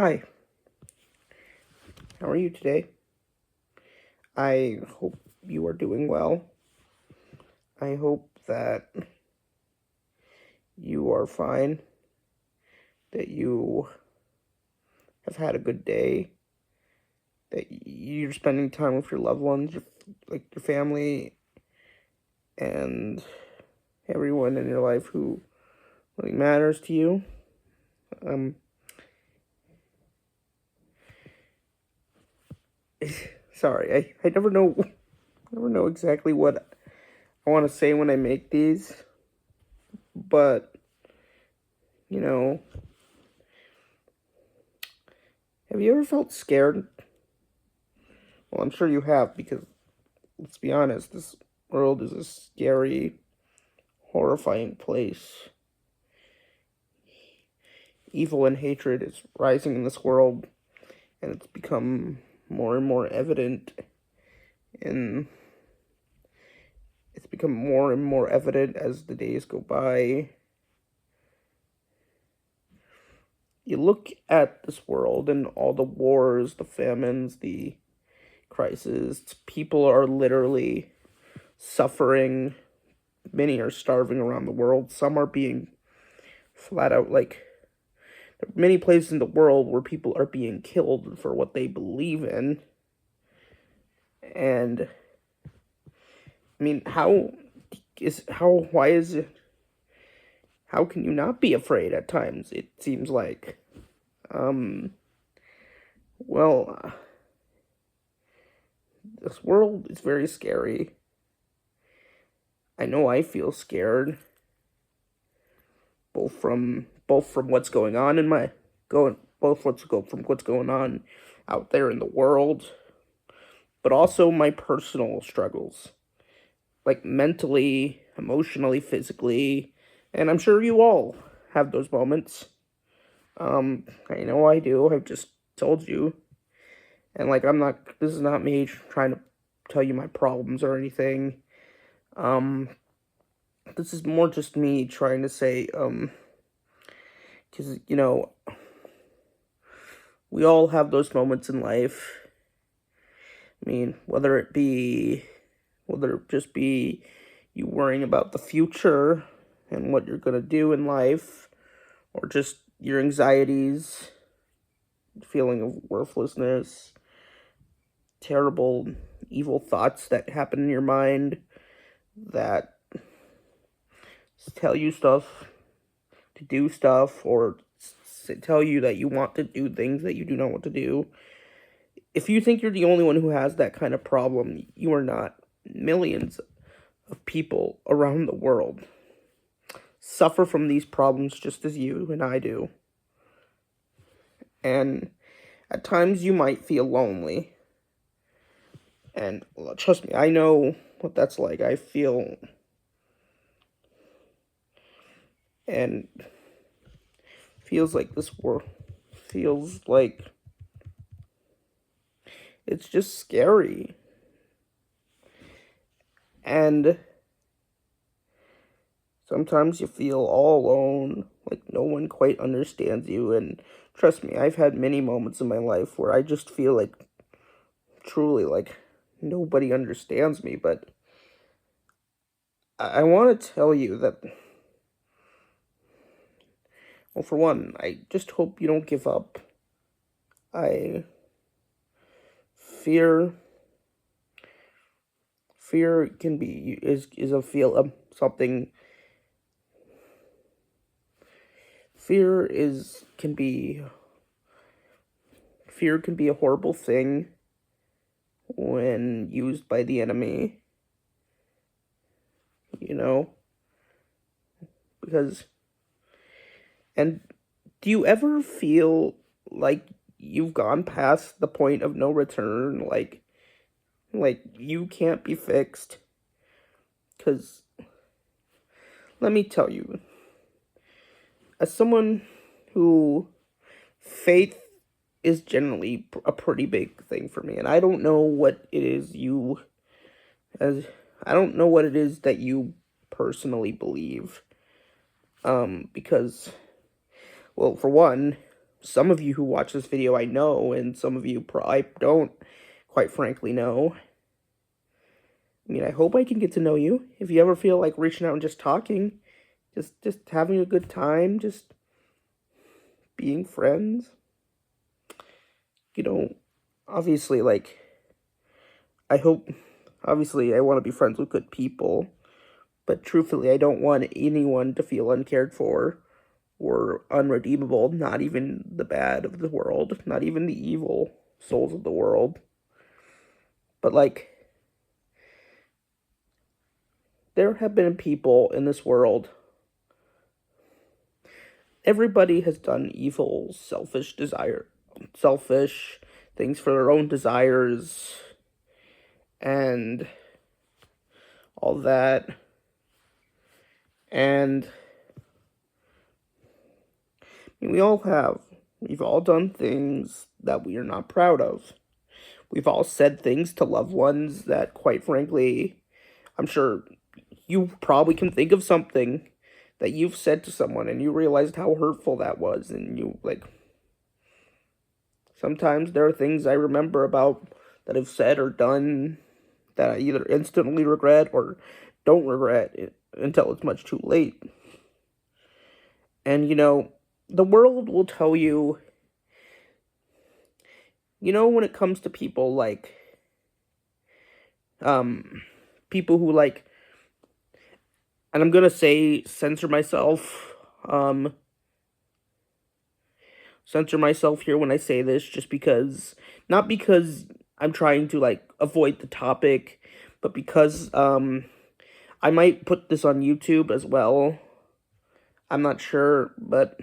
Hi, how are you today? I hope you are doing well. I hope that you are fine, that you have had a good day, that you're spending time with your loved ones, your family, and everyone in your life who really matters to you. Um, sorry, I never know exactly what I want to say when I make these, but you know, have you ever felt scared? Well, I'm sure you have because let's be honest, this world is a scary, horrifying place. Evil and hatred is rising in this world, and it's become more and more evident in it's become more and more evident as the days go by. You look at this world and all the wars, the famines, the crises, people are literally suffering. Many are starving around the world. Some are being flat out there are many places in the world where people are being killed for what they believe in. And I mean, why is it, how can you not be afraid at times? It seems like, um, well, this world is very scary. I know I feel scared, both from what's going on in my going both what's go from what's going on out there in the world, but also my personal struggles, like mentally, emotionally, physically, and I'm sure you all have those moments. I know I do. I've just told you, and I'm not. This is not me trying to tell you my problems or anything. Um, this is more just me trying to say, because we all have those moments in life. I mean, whether it just be you worrying about the future and what you're gonna do in life, or just your anxieties, feeling of worthlessness, terrible, evil thoughts that happen in your mind that tell you stuff to do stuff, or tell you that you want to do things that you do not want to do. If you think you're the only one who has that kind of problem, you are not. Millions of people around the world suffer from these problems just as you and I do. And at times you might feel lonely. And trust me, I know what that's like. I feel, and feels like this world feels like it's just scary. And sometimes you feel all alone, like no one quite understands you. And trust me, I've had many moments in my life where I just feel like truly like nobody understands me. But I want to tell you that, well, for one, I just hope you don't give up. I fear fear can be is a feel something. Fear is can be Fear can be a horrible thing when used by the enemy, you know, because and do you ever feel like you've gone past the point of no return, like you can't be fixed? Cuz let me tell you, as someone who faith is generally a pretty big thing for me, and I don't know what it is as I don't know what it is that you personally believe. Because, well, for one, some of you who watch this video I know, and some of you I don't, quite frankly, know. I mean, I hope I can get to know you. If you ever feel like reaching out and just talking, just having a good time, just being friends. You know, obviously, like, obviously, I want to be friends with good people, but truthfully, I don't want anyone to feel uncared for or unredeemable, not even the bad of the world, not even the evil souls of the world. But, like, there have been people in this world. Everybody has done evil, selfish things for their own desires, and all that. And I mean, we've all done things that we are not proud of. We've all said things to loved ones that, quite frankly, I'm sure you probably can think of something that you've said to someone and you realized how hurtful that was, and you, like, sometimes there are things I remember about that I've said or done that I either instantly regret or don't regret until it's much too late. And, the world will tell you, when it comes to people like, people who, like, and I'm gonna say censor myself here when I say this, just because, not because I'm trying to, like, avoid the topic, but because, I might put this on YouTube as well. I'm not sure, but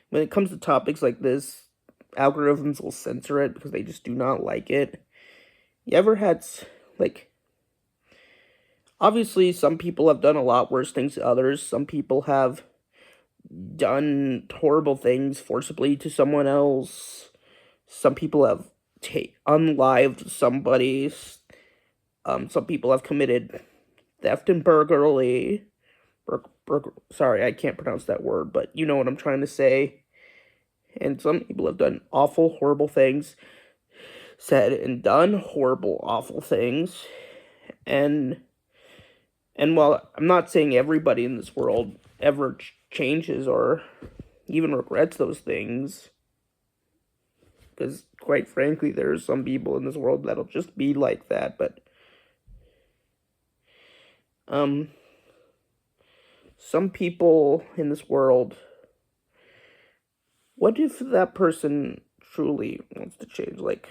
when it comes to topics like this, algorithms will censor it because they just do not like it. You ever had, like, obviously some people have done a lot worse things to others. Some people have done horrible things forcibly to someone else. Some people have unlived somebody. Some people have committed theft and burglary. Sorry, I can't pronounce that word, but you know what I'm trying to say. And some people have done awful, horrible things, said and done horrible, awful things. And while I'm not saying everybody in this world ever changes or even regrets those things, because quite frankly, there's some people in this world that'll just be like that, but some people in this world, what if that person truly wants to change? Like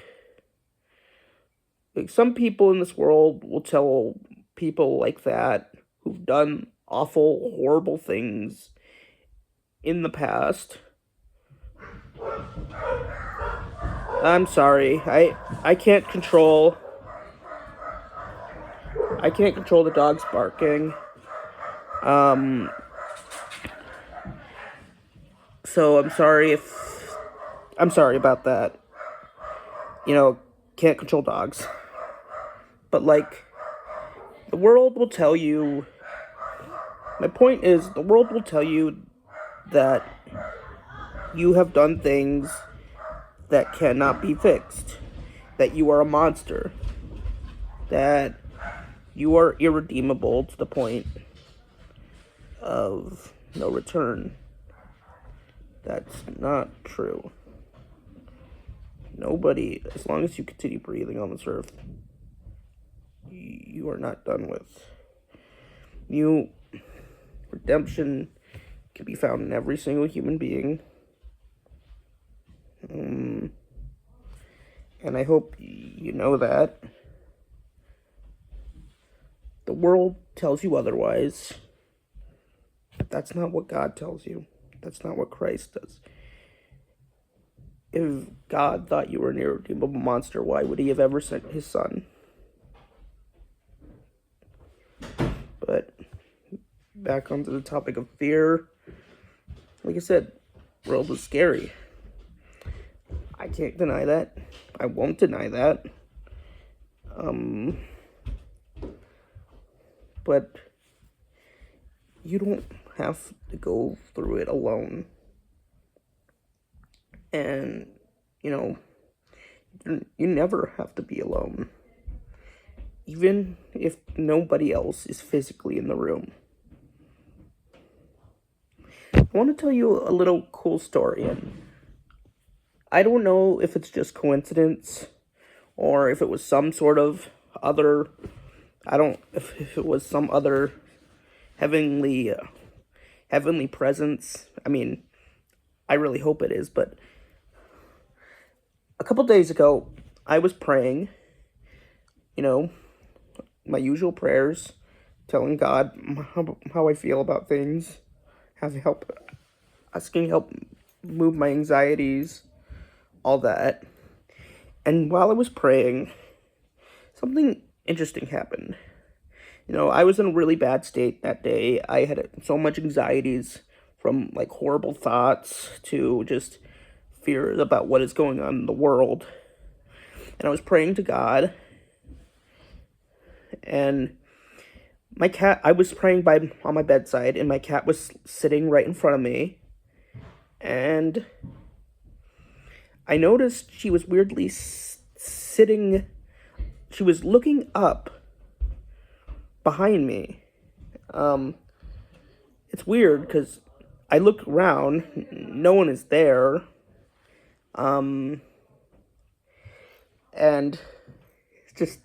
some people in this world will tell people like that who've done awful, horrible things in the past. I'm sorry. I can't control the dogs barking. So I'm sorry about that. Can't control dogs. But, like, the world will tell you, my point is, the world will tell you that you have done things that cannot be fixed, that you are a monster, that you are irredeemable to the point of no return. That's not true. Nobody, as long as you continue breathing on this earth, you are not done with. Redemption can be found in every single human being. And I hope you know that. The world tells you otherwise. That's not what God tells you. That's not what Christ does. If God thought you were an irredeemable monster, why would he have ever sent his son? But back onto the topic of fear. Like I said, the world is scary. I can't deny that. I won't deny that. But you don't have to go through it alone. And, you know, you never have to be alone, even if nobody else is physically in the room. I want to tell you a little cool story, and I don't know if it's just coincidence or if it was some sort of other, if it was some other heavenly presence. I mean, I really hope it is, but a couple days ago, I was praying, you know, my usual prayers, telling God how I feel about things, asking help move my anxieties, all that. And while I was praying, something interesting happened. You know, I was in a really bad state that day. I had so much anxieties, from like horrible thoughts to just fears about what is going on in the world. And I was praying to God, and my cat, I was praying on my bedside, and my cat was sitting right in front of me. And I noticed she was weirdly sitting, she was looking up behind me. It's weird because I look around, no one is there. And just,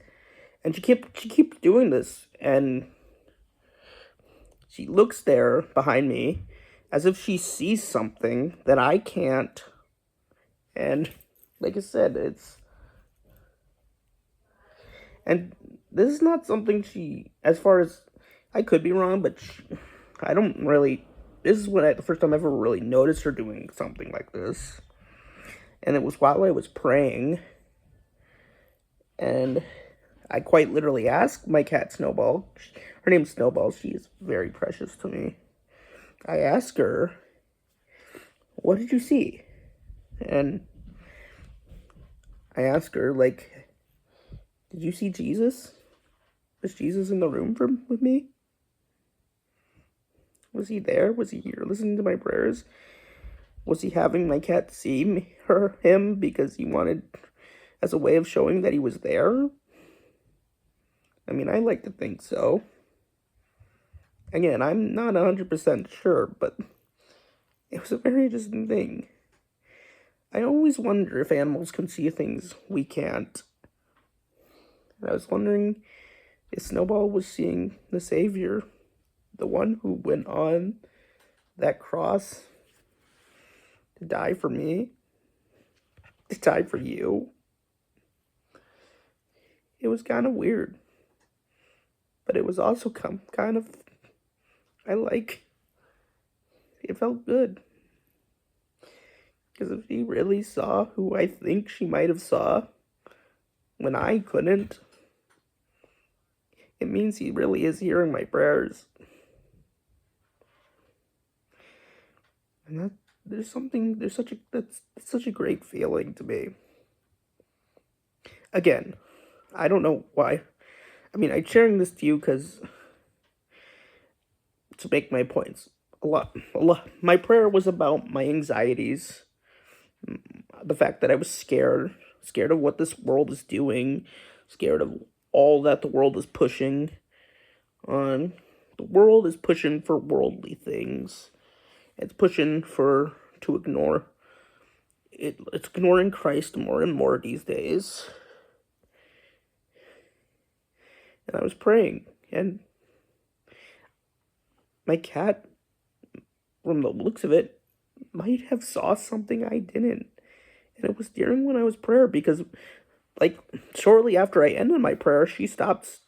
and she keeps doing this, and she looks there behind me as if she sees something that I can't. And like I said, and this is not something as far as, I could be wrong, but I don't really, this is the first time I ever really noticed her doing something like this. And it was while I was praying, and I quite literally asked my cat Snowball, her name's Snowball, she is very precious to me. I asked her, "What did you see?" And I asked her, like, "Did you see Jesus? Was Jesus in the room with me? Was he there? Was he here listening to my prayers? Was he having my cat see him because he wanted, as a way of showing that he was there?" I mean, I like to think so. Again, I'm not 100% sure, but it was a very interesting thing. I always wonder if animals can see things we can't. And I was wondering if Snowball was seeing the Savior, the one who went on that cross to die for me, to die for you. It was kind of weird, but it was also kind of, it felt good. Because if she really saw who I think she might have saw when I couldn't, it means he really is hearing my prayers. And that's such a great feeling to me. Again, I don't know why. I mean, I'm sharing this to you because to make my points. A lot. My prayer was about my anxieties, the fact that I was scared of what this world is doing, scared of all that the world is pushing on. The world is pushing for worldly things. It's pushing to ignore it. It's ignoring Christ more and more these days. And I was praying, and my cat, from the looks of it, might have saw something I didn't. And it was during when I was prayer, because like shortly after I ended my prayer, she stopped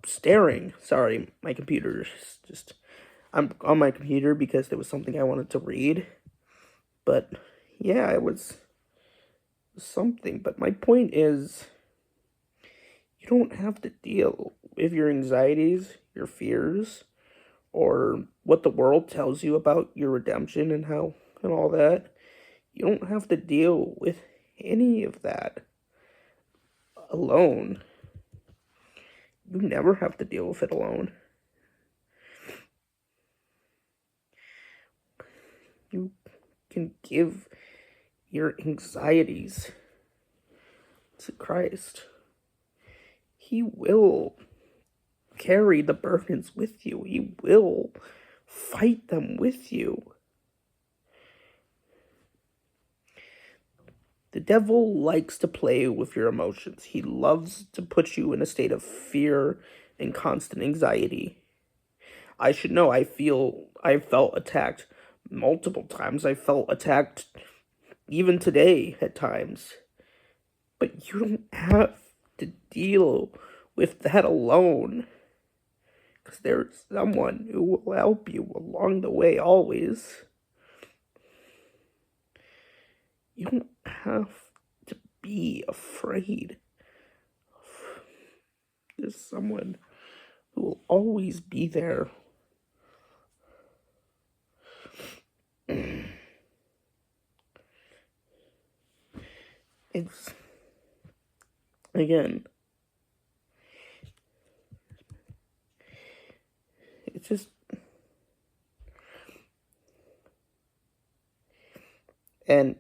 staring. Sorry, my computer just I'm on my computer because there was something I wanted to read. But yeah, it was something. But my point is, you don't have to deal with your anxieties, your fears, or what the world tells you about your redemption and all that. You don't have to deal with any of that alone. You never have to deal with it alone. You can give your anxieties to Christ. He will carry the burdens with you. He will fight them with you. The devil likes to play with your emotions. He loves to put you in a state of fear and constant anxiety. I should know, I felt attacked multiple times. I felt attacked even today at times. But you don't have to deal with that alone. Because there's someone who will help you along the way always. You don't have to be afraid. There's someone who will always be there. It's, again, it's just, and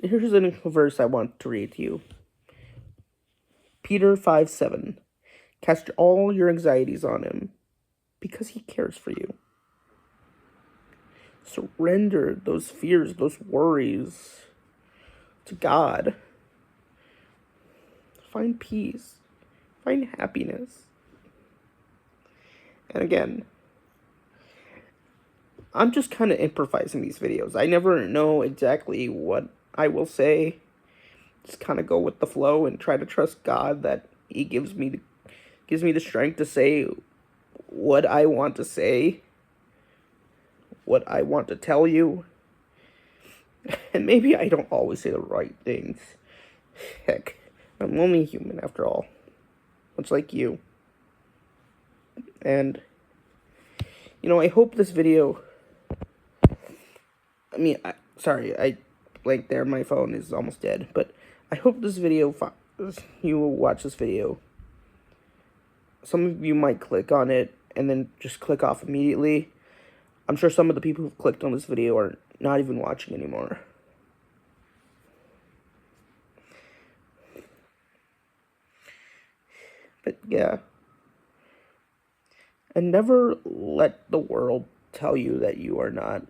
here's a verse I want to read to you. Peter 5:7. Cast all your anxieties on him, because he cares for you. Surrender those fears, those worries to God. Find peace. Find happiness. And again, I'm just kind of improvising these videos. I never know exactly what I will say. Just kind of go with the flow and try to trust God that He gives me the strength to say what I want to say, what I want to tell you. And maybe I don't always say the right things. Heck, I'm only human after all. Much like you. And, I hope this video... I blanked there. My phone is almost dead. But I hope this video... you will watch this video. Some of you might click on it and then just click off immediately. I'm sure some of the people who've clicked on this video are not even watching anymore. But yeah. And never let the world tell you that you are not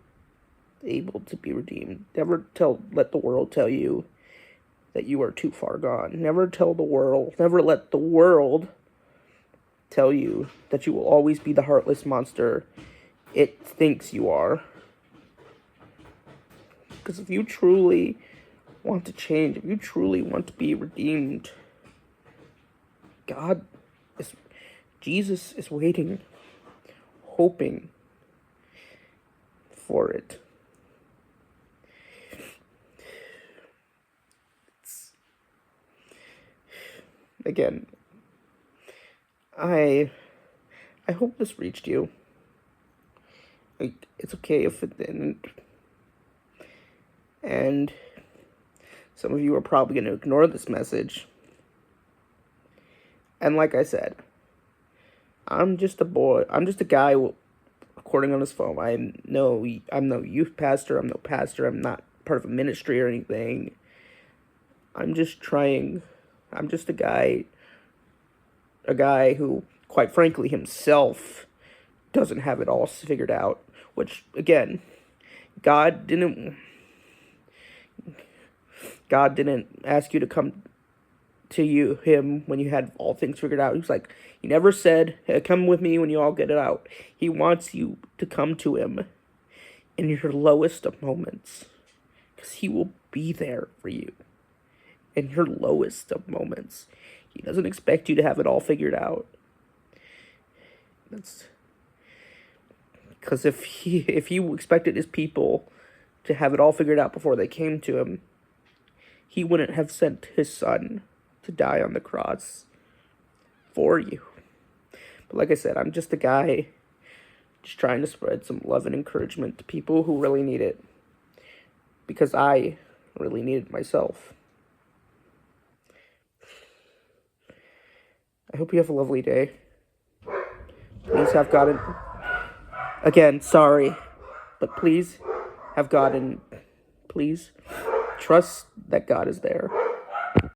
able to be redeemed. Never let the world tell you that you are too far gone. Never let the world tell you that you will always be the heartless monster it thinks you are. Because if you truly want to change, if you truly want to be redeemed, Jesus is waiting, hoping for it. Again, I hope this reached you. It's okay if it didn't. And some of you are probably going to ignore this message. And like I said, I'm just a guy recording on his phone. I'm no youth pastor. I'm no pastor. I'm not part of a ministry or anything. I'm just a guy who, quite frankly, himself doesn't have it all figured out. Which, again, God didn't ask you to come to him when you had all things figured out. He never said, hey, come with me when you all get it out. He wants you to come to him in your lowest of moments, because he will be there for you in your lowest of moments. He doesn't expect you to have it all figured out. That's because if he expected his people to have it all figured out before they came to him, he wouldn't have sent his son to die on the cross for you. But like I said, I'm just a guy just trying to spread some love and encouragement to people who really need it, because I really need it myself. I hope you have a lovely day. Please have God in... Again, sorry, but please have God in, please trust that God is there.